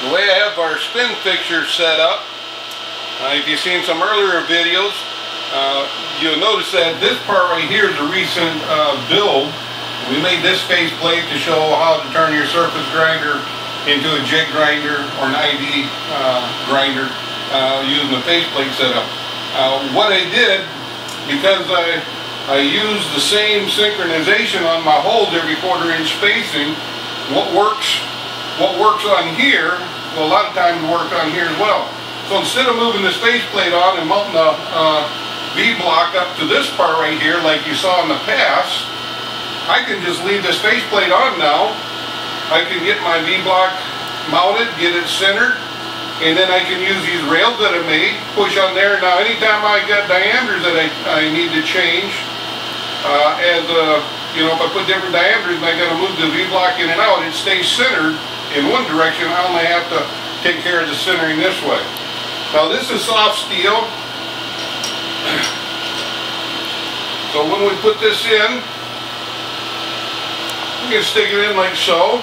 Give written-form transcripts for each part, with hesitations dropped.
The way I have our spin fixture set up, if you've seen some earlier videos, you'll notice that this part right here is a recent build. We made this faceplate to show how to turn your surface grinder into a jig grinder or an ID grinder using the faceplate setup. What I did, because I used the same synchronization on my holes every 1/4 inch spacing, what works on here will a lot of times work on here as well. So instead of moving this faceplate on and mounting the V-block up to this part right here like you saw in the past, I can just leave this faceplate on now. I can get my V-block mounted, get it centered, and then I can use these rails that I made, push on there. Now anytime I got diameters that I need to change, you know, if I put different diameters and I got to move the V-block in and out, it stays centered in one direction. I only have to take care of the centering this way. Now this is soft steel. So when we put this in, we can stick it in like so.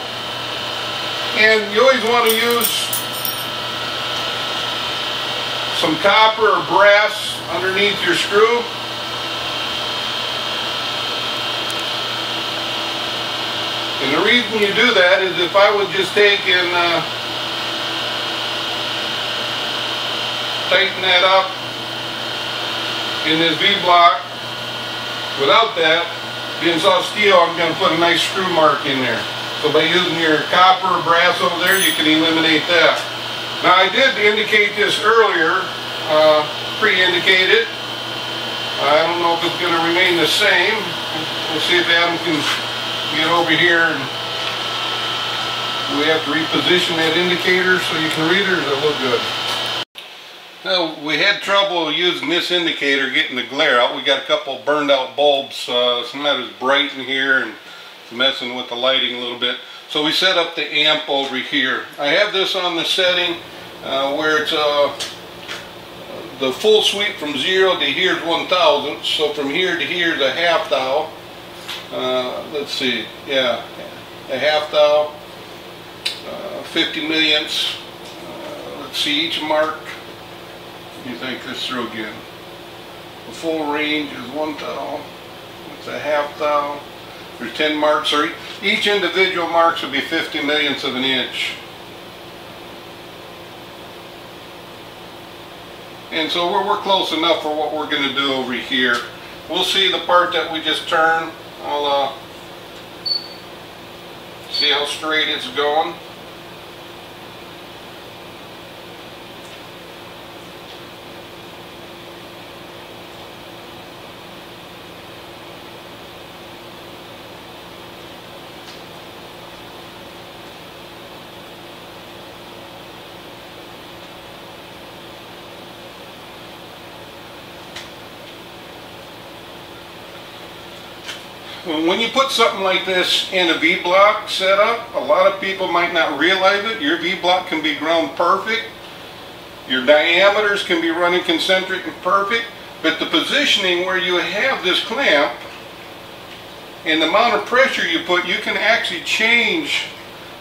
And you always want to use some copper or brass underneath your screw. And the reason you do that is if I would just take and tighten that up in this V-block, without that, being soft steel, I'm going to put a nice screw mark in there. So by using your copper or brass over there, you can eliminate that. Now I did indicate this earlier, pre-indicated. I don't know if it's going to remain the same. We'll see if Adam can get over here, and we have to reposition that indicator so you can read it, or does it look good? Now, we had trouble using this indicator getting the glare out. We got a couple burned out bulbs. It's not as bright in here and it's messing with the lighting a little bit. So we set up the amp over here. I have this on the setting where it's the full sweep from 0 to here is 1,000. So from here to here is a half thou. Let's see, yeah, a half thou, 50 millionths. Let's see, each mark. You think this through again. The full range is 1 thou. It's a half thou. There's 10 marks. So each individual marks would be 50 millionths of an inch. And so we're close enough for what we're going to do over here. We'll see the part that we just turned. I'll see how straight it's going. When you put something like this in a V-block setup, a lot of people might not realize it. Your V-block can be ground perfect. Your diameters can be running concentric and perfect. But the positioning where you have this clamp and the amount of pressure you put, you can actually change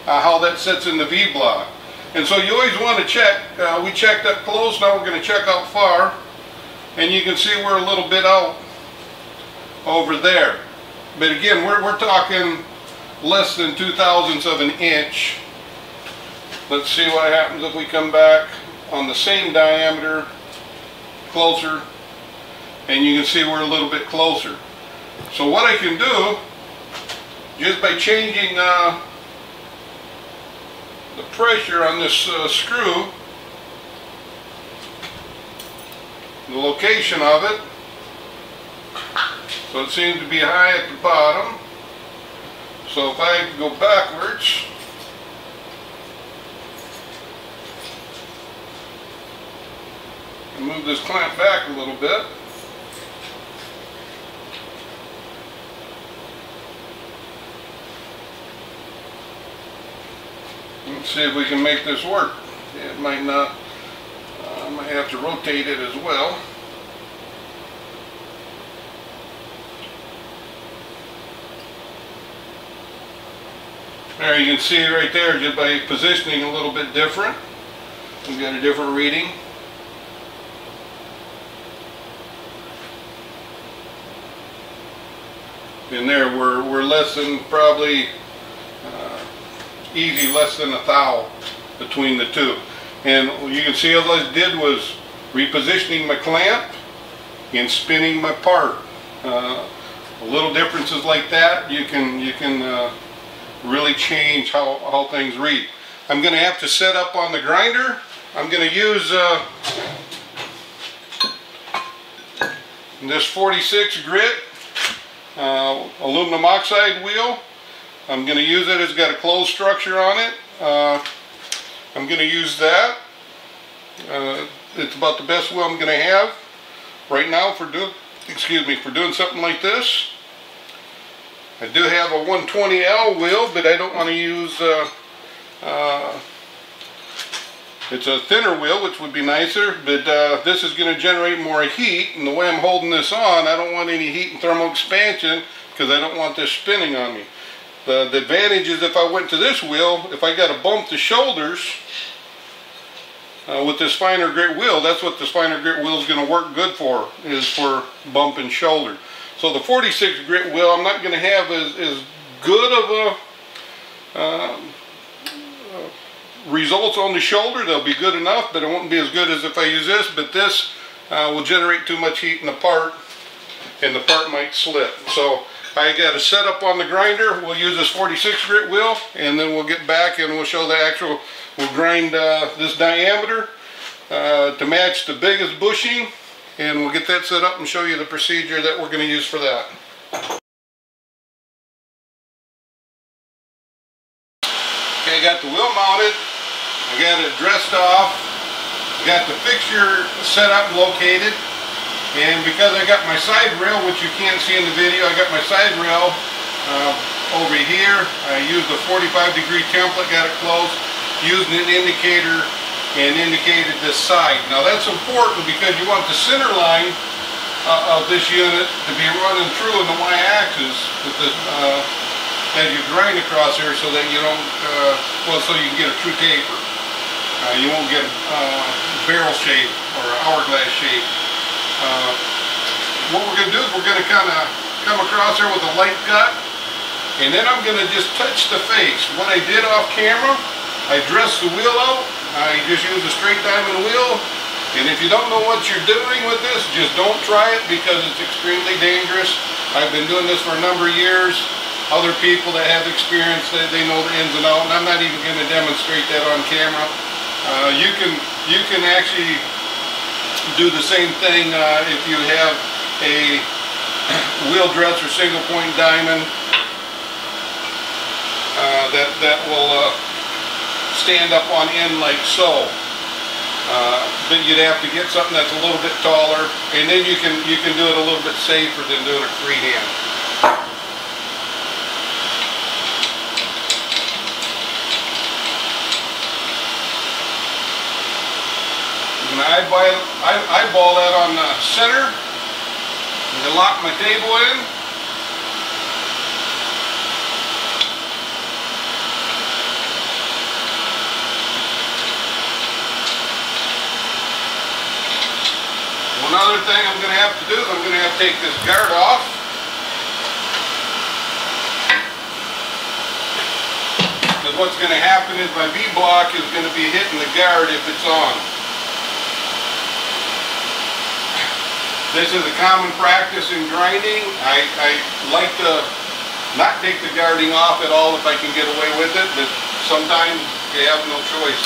how that sits in the V-block. And so you always want to check. We checked up close, now we're going to check out far. And you can see we're a little bit out over there. But again, we're talking less than 2/1000ths of an inch. Let's see what happens if we come back on the same diameter, closer, and you can see we're a little bit closer. So what I can do, just by changing the pressure on this screw, the location of it, so it seems to be high at the bottom. So if I go backwards, and move this clamp back a little bit, let's see if we can make this work. It might not. I might have to rotate it as well. There you can see right there, just by positioning a little bit different, we got a different reading. And there we're less than probably easy, less than a thou between the two. And you can see all I did was repositioning my clamp and spinning my part. Little differences like that, you can really change how things read. I'm going to have to set up on the grinder. I'm going to use this 46 grit aluminum oxide wheel. I'm going to use it. It's got a closed structure on it. I'm going to use that. It's about the best wheel I'm going to have right now for doing something like this. I do have a 120L wheel, but I don't want to use it's a thinner wheel, which would be nicer, but this is going to generate more heat, and the way I'm holding this on, I don't want any heat and thermal expansion because I don't want this spinning on me. The advantage is if I went to this wheel, if I got to bump the shoulders with this finer grit wheel, that's what this finer grit wheel is going to work good for, is for bumping shoulder. So the 46 grit wheel, I'm not going to have as good of a results on the shoulder. They'll be good enough, but it won't be as good as if I use this. But this will generate too much heat in the part, and the part might slip. So I got a setup on the grinder. We'll use this 46 grit wheel, and then we'll get back and we'll show the actual. We'll grind this diameter to match the biggest bushing, and we'll get that set up and show you the procedure that we're going to use for that. Okay, I got the wheel mounted. I got it dressed off. I got the fixture set up and located. And because I got my side rail, which you can't see in the video, I got my side rail over here. I used a 45-degree template, got it close, using an indicator and indicated this side. Now that's important because you want the center line of this unit to be running through in the y-axis with the as you grind across here, so that you don't so you can get a true taper. You won't get barrel shape or hourglass shape. What we're going to do is we're going to kind of come across here with a light cut, and then I'm going to just touch the face. What I did off camera, I dressed the wheel out. I just used a straight diamond wheel, and if you don't know what you're doing with this, just don't try it because it's extremely dangerous. I've been doing this for a number of years. Other people that have experience, they know the ins and outs, and I'm not even going to demonstrate that on camera. You can actually do the same thing if you have a wheel dress or single point diamond that will stand up on end like so. But you'd have to get something that's a little bit taller, and then you can do it a little bit safer than doing it freehand. I eyeball that on the center, and I lock my table in. One other thing I'm going to have to do is I'm going to have to take this guard off. Because what's going to happen is my V-block is going to be hitting the guard if it's on. This is a common practice in grinding. I like to not take the guarding off at all if I can get away with it, but sometimes you have no choice.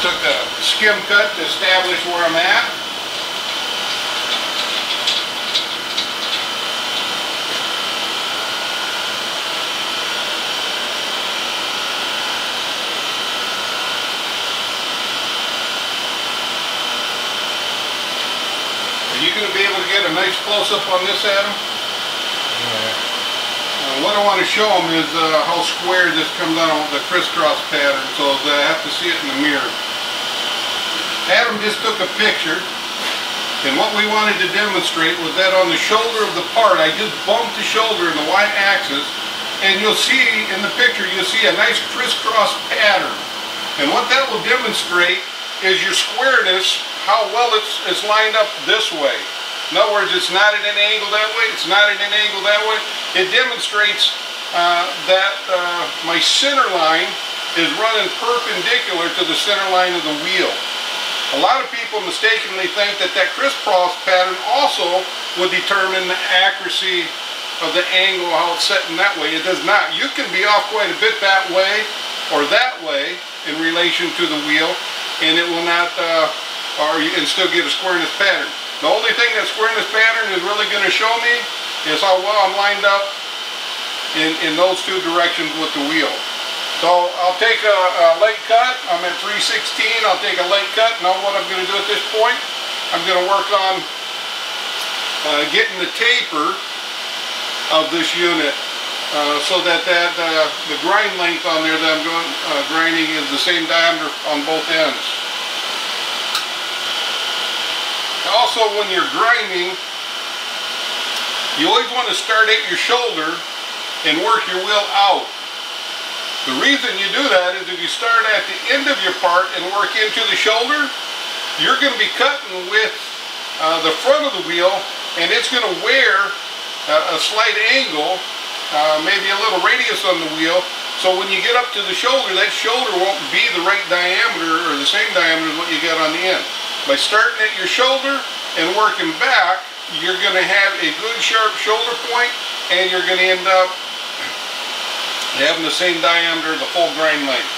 Took a skim cut to establish where I'm at. going to be able to get a nice close-up on this, Adam? Yeah. What I want to show them is how square this comes out with the crisscross pattern, so they have to see it in the mirror. Adam just took a picture, and what we wanted to demonstrate was that on the shoulder of the part, I just bumped the shoulder in the y-axis, and you'll see in the picture, you'll see a nice crisscross pattern. And what that will demonstrate is your squareness, how well it's lined up this way. In other words, it's not at an angle that way, it's not at an angle that way. It demonstrates that my center line is running perpendicular to the center line of the wheel. A lot of people mistakenly think that that crisscross pattern also would determine the accuracy of the angle, how it's set in that way. It does not. You can be off quite a bit that way or that way in relation to the wheel, and it will not, or you can still get a squareness pattern. The only thing that squareness pattern is really going to show me is how well I'm lined up in those two directions with the wheel. So I'll take a late cut. I'm at 3/16. I'll take a late cut. Now what I'm going to do at this point, I'm going to work on getting the taper of this unit so that the grind length on there that I'm going grinding is the same diameter on both ends. Also, when you're grinding, you always want to start at your shoulder and work your wheel out. The reason you do that is if you start at the end of your part and work into the shoulder, you're going to be cutting with the front of the wheel, and it's going to wear a slight angle, maybe a little radius on the wheel. So when you get up to the shoulder, that shoulder won't be the right diameter or the same diameter as what you got on the end. By starting at your shoulder and working back, you're going to have a good sharp shoulder point, and you're going to end up having the same diameter, the full grind length.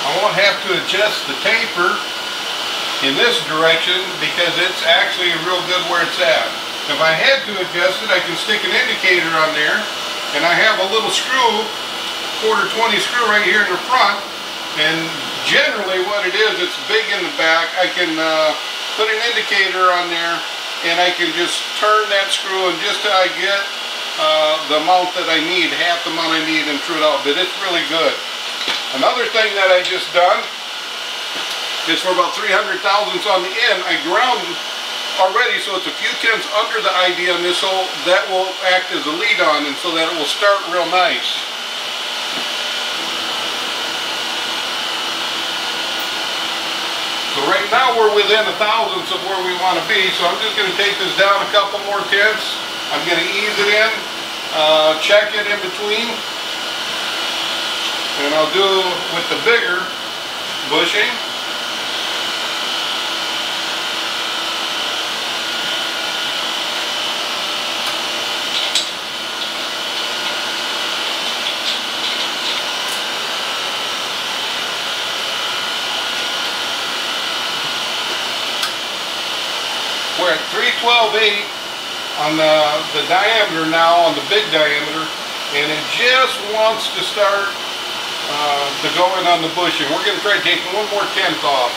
I won't have to adjust the taper in this direction because it's actually real good where it's at. If I had to adjust it, I can stick an indicator on there, and I have a little screw, 1/4 20 screw right here in the front, and generally what it is, it's big in the back. I can put an indicator on there, and I can just turn that screw and just till I get the amount that I need, half the amount I need, and screw it out. But it's really good. Another thing that I just done is for about 300 thousandths on the end, I ground already, so it's a few tenths under the ID on this hole. That will act as a lead on, and so that it will start real nice. So right now we're within a thousandths of where we want to be, so I'm just going to take this down a couple more tenths. I'm going to ease it in, check it in between. And I'll do with the bigger bushing. We're at 312/8 on the diameter now, on the big diameter, and it just wants to start to go in on the bushing. We're going to try taking one more tenth off.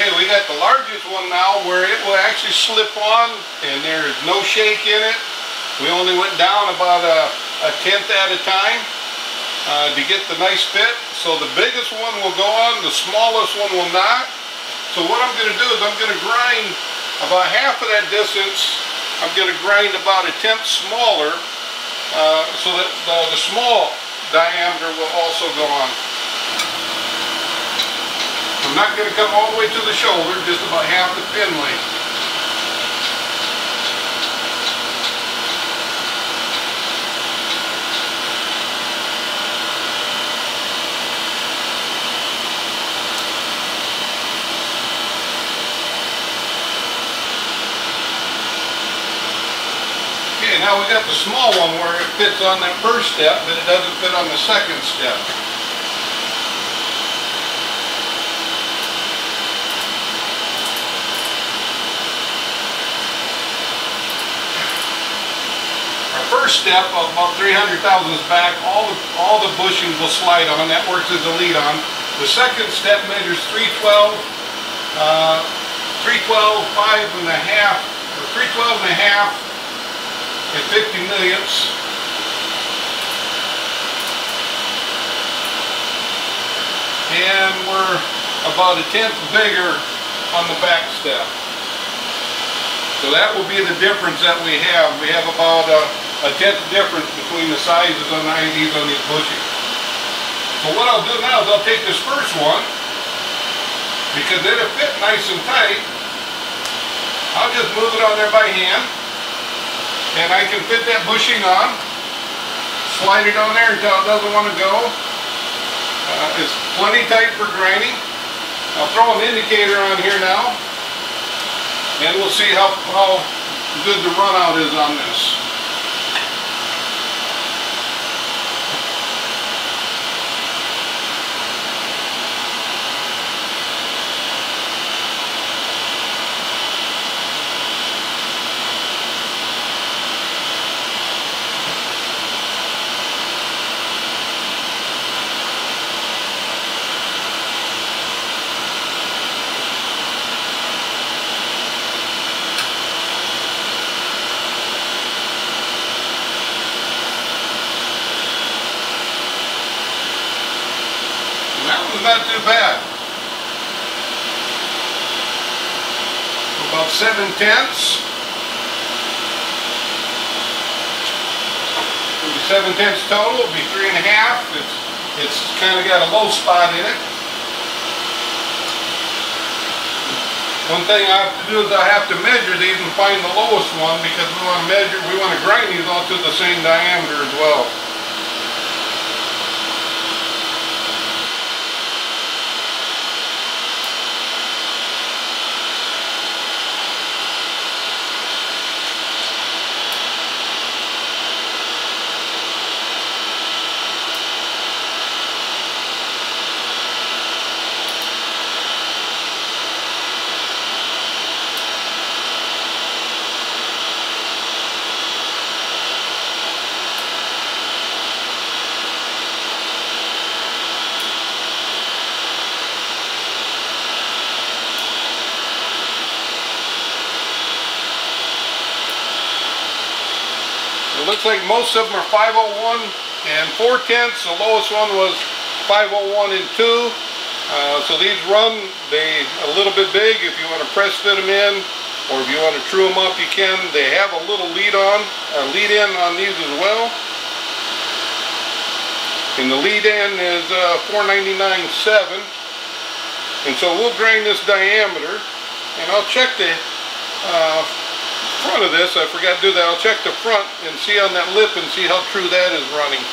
Okay, we got the largest one now where it will actually slip on and there is no shake in it. We only went down about a tenth at a time to get the nice fit. So the biggest one will go on, the smallest one will not. So what I'm going to do is I'm going to grind about half of that distance. I'm going to grind about a tenth smaller so that the small diameter will also go on. I'm not going to come all the way to the shoulder, just about half the pin length. Okay, now we got the small one where it fits on that first step, but it doesn't fit on the second step. First step of about 300 thousandths back, all the bushings will slide on. That works as a lead on. The second step measures 312, 5 and a half, or 312 and a half and 50 millionths. And we're about a tenth bigger on the back step. So that will be the difference that we have. We have about a tenth difference between the sizes on these bushings. So what I'll do now is I'll take this first one, because it'll fit nice and tight. I'll just move it on there by hand, and I can fit that bushing on, slide it on there until it doesn't want to go. It's plenty tight for grinding. I'll throw an indicator on here now, and we'll see how good the run out is on this. That was not too bad. About 7/10. 7/10 total. It'll be 3.5. It's kind of got a low spot in it. One thing I have to do is I have to measure these and find the lowest one, because we want to grind these all to the same diameter as well. It looks like most of them are 501 and 4/10. The lowest one was 501 and 2. So these run a little bit big. If you want to press fit them in, or if you want to true them up, you can. They have a little lead in on these as well. And the lead in is 499.7. And so we'll grind this diameter, and I'll check the front of this. I forgot to do that. I'll check the front and see on that lip and see how true that is running.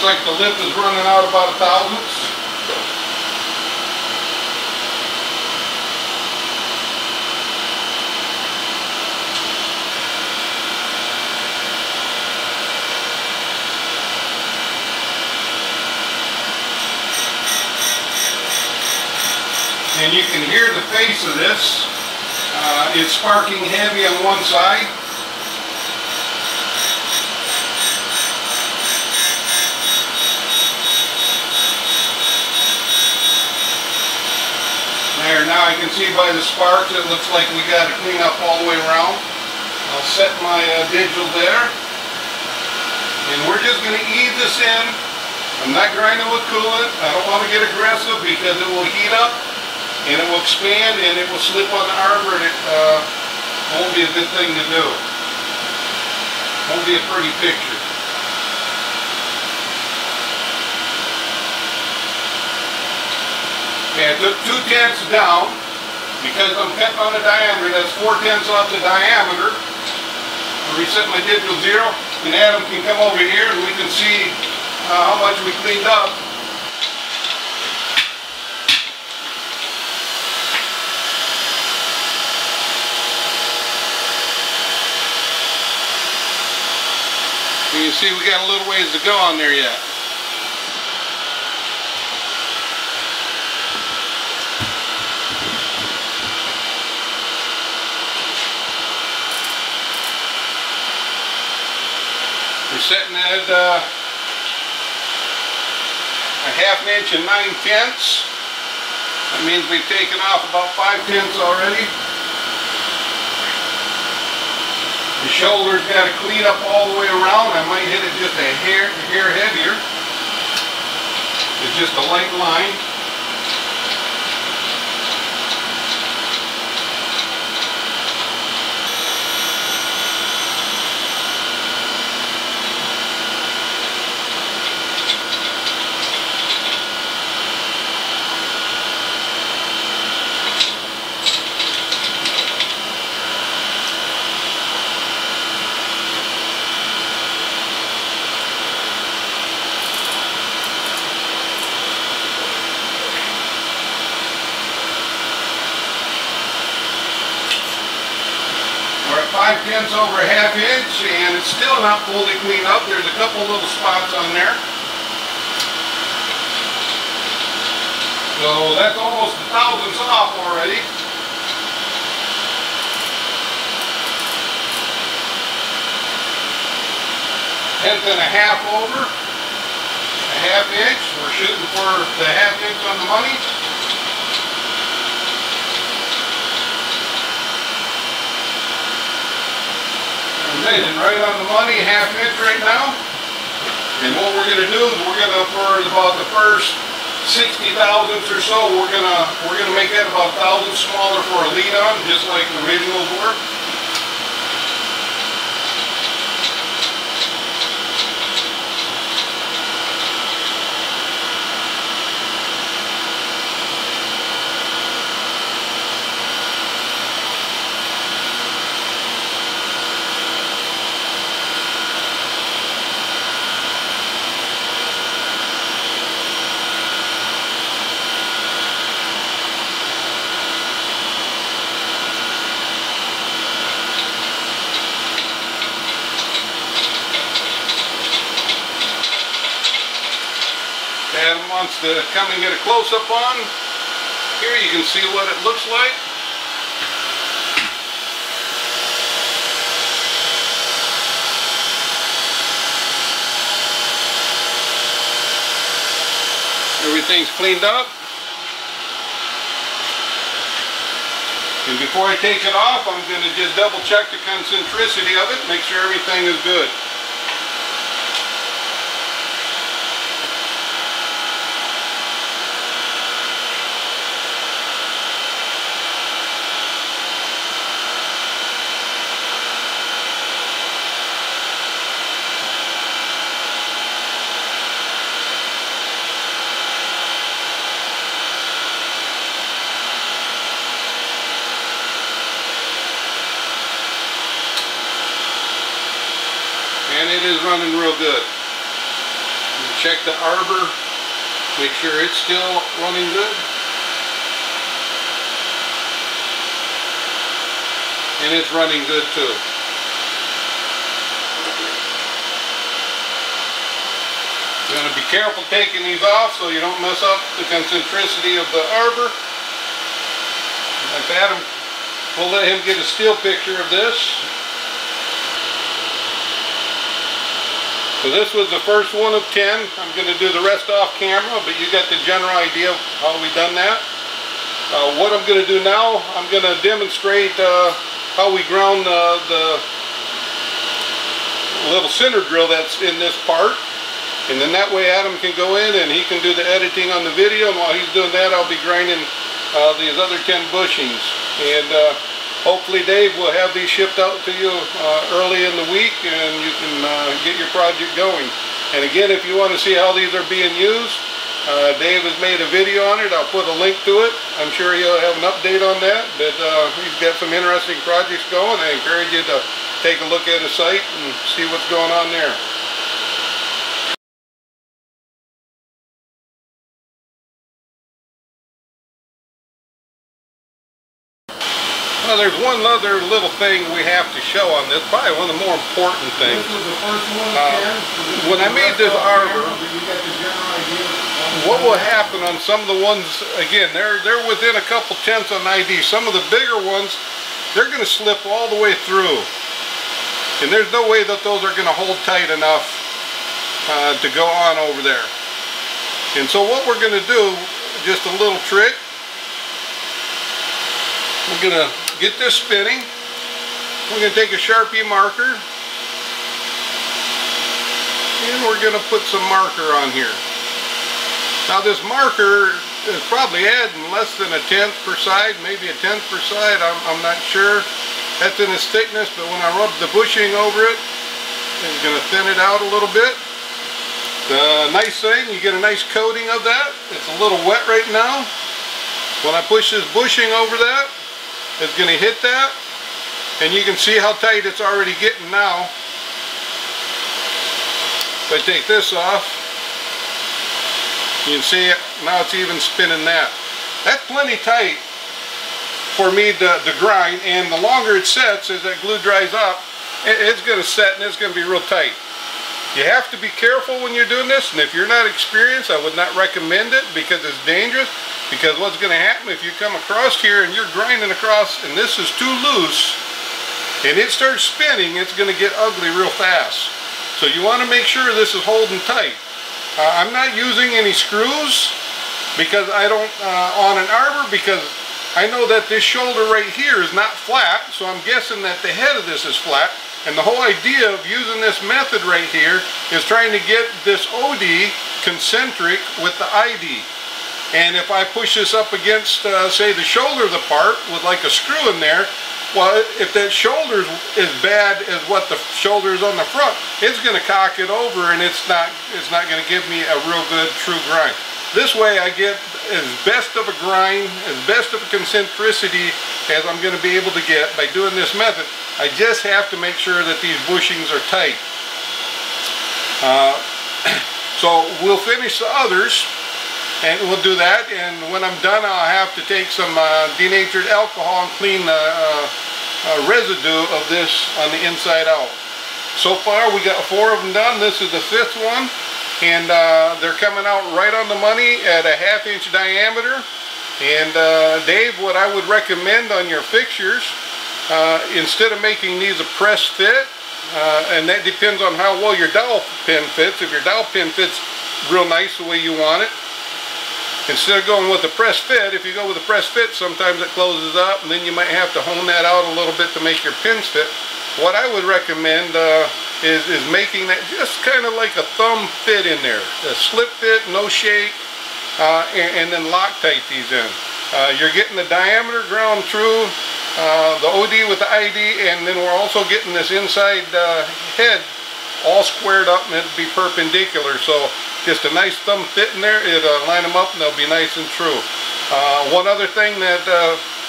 Looks like the lip is running out about 1/1000. And you can hear the face of this. It's sparking heavy on one side. There, now I can see by the sparks it looks like we got to clean up all the way around. I'll set my digital there. And we're just going to ease this in. I'm not grinding with coolant. I don't want to get aggressive because it will heat up and it will expand and it will slip on the arbor and it won't be a good thing to do. Won't be a pretty picture. Okay, I took 2/10 down because I'm cutting on a diameter that's 4/10 off the diameter. I'll reset my digital 0 and Adam can come over here and we can see how much we cleaned up. You can see we got a little ways to go on there yet. We're setting at a 1/2 inch and 9/10. That means we've taken off about 5/10 already. The shoulder's got to clean up all the way around. I might hit it just a hair heavier. It's just a light line. We're at 5/10 over a 1/2 inch and it's still not fully cleaned up. There's a couple little spots on there. So that's almost 1/1000 off already. Tenth and a half over, a 1/2 inch. We're shooting for the 1/2 inch on the money. Right on the money, 1/2 inch right now. And what we're going to do is we're going to, for about the first 60 thousandths or so, we're gonna make that about 1,000 smaller for a lead on, just like the originals were. Adam wants to come and get a close-up on. Here you can see what it looks like. Everything's cleaned up. And before I take it off, I'm going to just double check the concentricity of it, make sure everything is good. And it is running real good. check the arbor, make sure it's still running good. And it's running good too. You're going to be careful taking these off so you don't mess up the concentricity of the arbor. Like that, we'll let him get a still picture of this. So this was the first one of 10. I'm going to do the rest off camera, but you got the general idea of how we done that. What I'm going to do now, I'm going to demonstrate how we ground the little center drill that's in this part. And then that way Adam can go in and he can do the editing on the video, and while he's doing that I'll be grinding these other 10 bushings. And hopefully Dave will have these shipped out to you early in the week, and you can get your project going. And again, if you want to see how these are being used, Dave has made a video on it. I'll put a link to it. I'm sure he'll have an update on that, but he's got some interesting projects going. I encourage you to take a look at his site and see what's going on there. Well, there's one other little thing we have to show on this, probably one of the more important things. This was the first one, when I made this arbor, what will happen on some of the ones, again, they're within a couple tenths on ID. Some of the bigger ones, they're going to slip all the way through. And there's no way that those are going to hold tight enough to go on over there. And so what we're going to do, just a little trick, we're going to get this spinning. We're going to take a Sharpie marker and we're going to put some marker on here. Now this marker is probably adding less than a tenth per side, maybe a tenth per side, I'm not sure. That's in its thickness, but when I rub the bushing over it, it's going to thin it out a little bit. The nice thing, you get a nice coating of that. It's a little wet right now. When I push this bushing over that, it's going to hit that, and you can see how tight it's already getting now. If I take this off, you can see it, now it's even spinning that. That's plenty tight for me to grind, and the longer it sets, as that glue dries up, it's going to set and it's going to be real tight. You have to be careful when you're doing this, and if you're not experienced, I would not recommend it because it's dangerous. Because what's going to happen if you come across here and you're grinding across and this is too loose and it starts spinning, it's going to get ugly real fast. So you want to make sure this is holding tight. I'm not using any screws because I don't on an arbor, because I know that this shoulder right here is not flat, so I'm guessing that the head of this is flat. And the whole idea of using this method right here is trying to get this OD concentric with the ID. And if I push this up against, say, the shoulder of the part with like a screw in there, well, if that shoulder is bad as what the shoulder is on the front, it's going to cock it over, and it's not going to give me a real good true grind. This way I get as best of a grind, as best of a concentricity as I'm going to be able to get by doing this method. I just have to make sure that these bushings are tight. So we'll finish the others. And we'll do that, and when I'm done I'll have to take some denatured alcohol and clean the residue of this on the inside out. So far we got 4 of them done. This is the 5th one, and they're coming out right on the money at a 1/2 inch diameter. And Dave, what I would recommend on your fixtures, instead of making these a press fit, and that depends on how well your dowel pin fits. If your dowel pin fits real nice the way you want it, instead of going with the press fit, if you go with a press fit, sometimes it closes up, and then you might have to hone that out a little bit to make your pins fit. What I would recommend is making that just kind of like a thumb fit in there. A slip fit, no shake, and then Loctite these in. You're getting the diameter ground true, the OD with the ID, and then we're also getting this inside head all squared up, and it'll be perpendicular. So just a nice thumb fit in there, it'll line them up and they'll be nice and true. One other thing that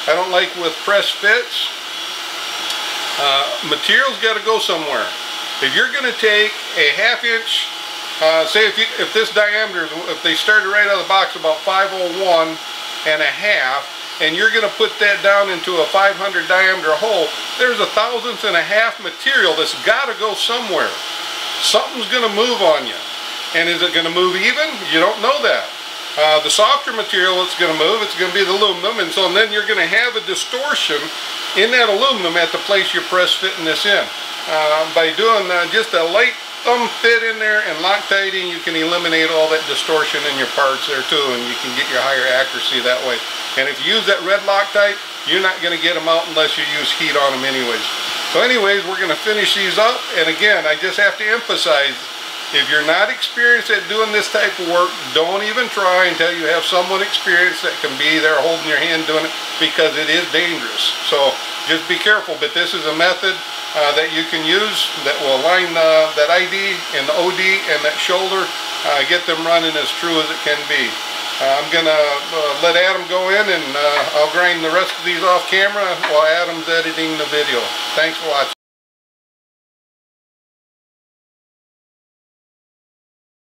I don't like with press fits, material's got to go somewhere. If you're going to take a 1/2 inch say if this diameter, if they started right out of the box about 501 and a half, and you're going to put that down into a 500 diameter hole, there's a 1/1000 material that's got to go somewhere. Something's going to move on you. And is it going to move even? You don't know that. The softer material that's going to move, it's going to be the aluminum, and so then you're going to have a distortion in that aluminum at the place you're press fitting this in. By doing just a light thumb fit in there and Loctiting, you can eliminate all that distortion in your parts there too, and you can get your higher accuracy that way. And if you use that red Loctite, you're not going to get them out unless you use heat on them anyways. So anyways, we're going to finish these up, and again, I just have to emphasize, if you're not experienced at doing this type of work, don't even try until you have someone experienced that can be there holding your hand doing it, because it is dangerous. So just be careful, but this is a method that you can use that will align that ID and the OD and that shoulder, get them running as true as it can be. I'm going to let Adam go in, and I'll grind the rest of these off camera while Adam's editing the video. Thanks for watching.